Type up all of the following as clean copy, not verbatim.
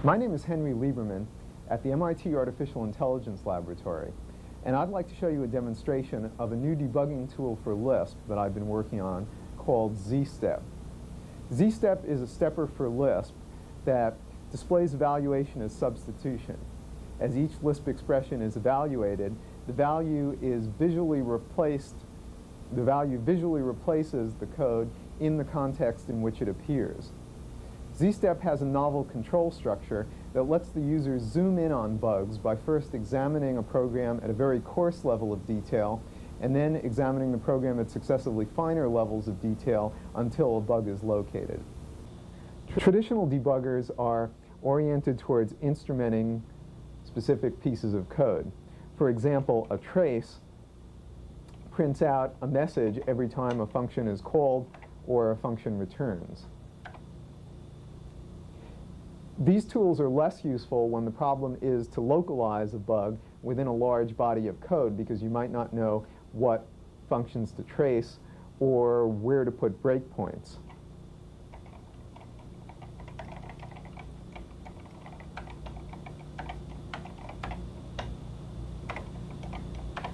My name is Henry Lieberman at the MIT Artificial Intelligence Laboratory, and I'd like to show you a demonstration of a new debugging tool for Lisp that I've been working on called ZStep. ZStep is a stepper for Lisp that displays evaluation as substitution. As each Lisp expression is evaluated, the value visually replaces the code in the context in which it appears. ZStep has a novel control structure that lets the user zoom in on bugs by first examining a program at a very coarse level of detail and then examining the program at successively finer levels of detail until a bug is located. Traditional debuggers are oriented towards instrumenting specific pieces of code. For example, a trace prints out a message every time a function is called or a function returns. These tools are less useful when the problem is to localize a bug within a large body of code, because you might not know what functions to trace or where to put breakpoints.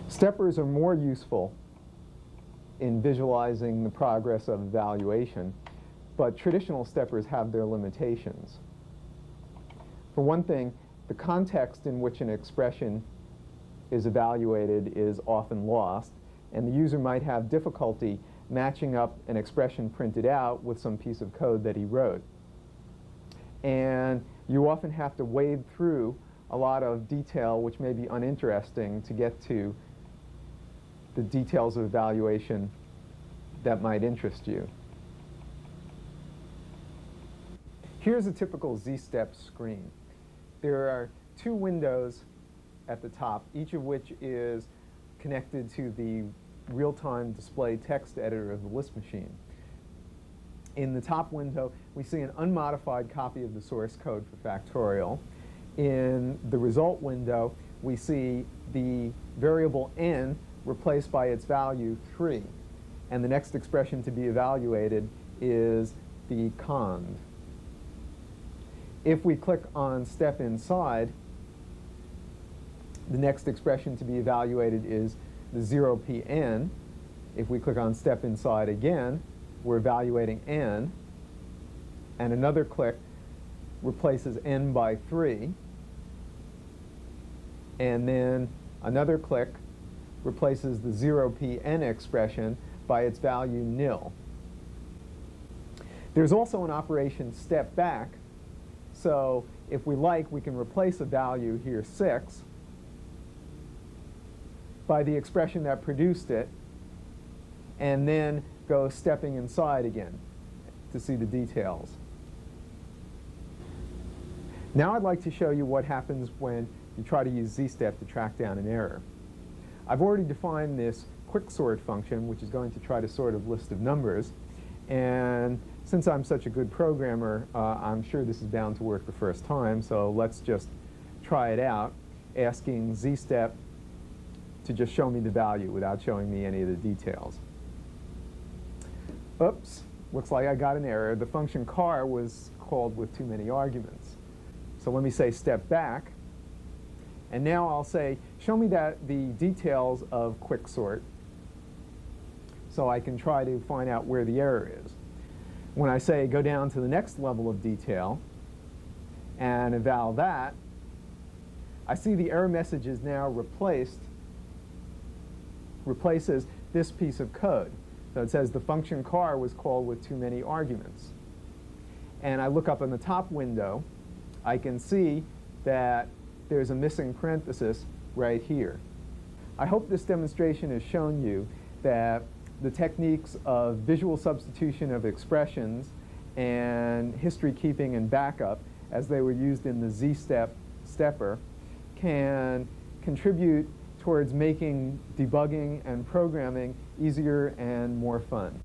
Steppers are more useful in visualizing the progress of evaluation, but traditional steppers have their limitations. For one thing, the context in which an expression is evaluated is often lost, and the user might have difficulty matching up an expression printed out with some piece of code that he wrote. And you often have to wade through a lot of detail which may be uninteresting to get to the details of evaluation that might interest you. Here's a typical ZStep screen. There are two windows at the top, each of which is connected to the real-time display text editor of the Lisp machine. In the top window, we see an unmodified copy of the source code for factorial. In the result window, we see the variable n replaced by its value 3. And the next expression to be evaluated is the cond. If we click on Step Inside, the next expression to be evaluated is the 0pn. If we click on Step Inside again, we're evaluating n. And another click replaces n by 3. And then another click replaces the 0pn expression by its value nil. There's also an operation step back. So if we like, we can replace a value here, 6, by the expression that produced it, and then go stepping inside again to see the details. Now I'd like to show you what happens when you try to use ZStep to track down an error. I've already defined this quicksort function, which is going to try to sort a list of numbers. And since I'm such a good programmer, I'm sure this is bound to work the first time, so let's just try it out, asking ZStep to just show me the value without showing me any of the details. Oops, looks like I got an error. The function car was called with too many arguments. So let me say step back, and now I'll say, show me the details of quicksort, so I can try to find out where the error is. When I say go down to the next level of detail and eval that, I see the error message is now replaces this piece of code. So it says the function car was called with too many arguments. And I look up in the top window, I can see that there's a missing parenthesis right here. I hope this demonstration has shown you that the techniques of visual substitution of expressions and history keeping and backup, as they were used in the ZStep stepper, can contribute towards making debugging and programming easier and more fun.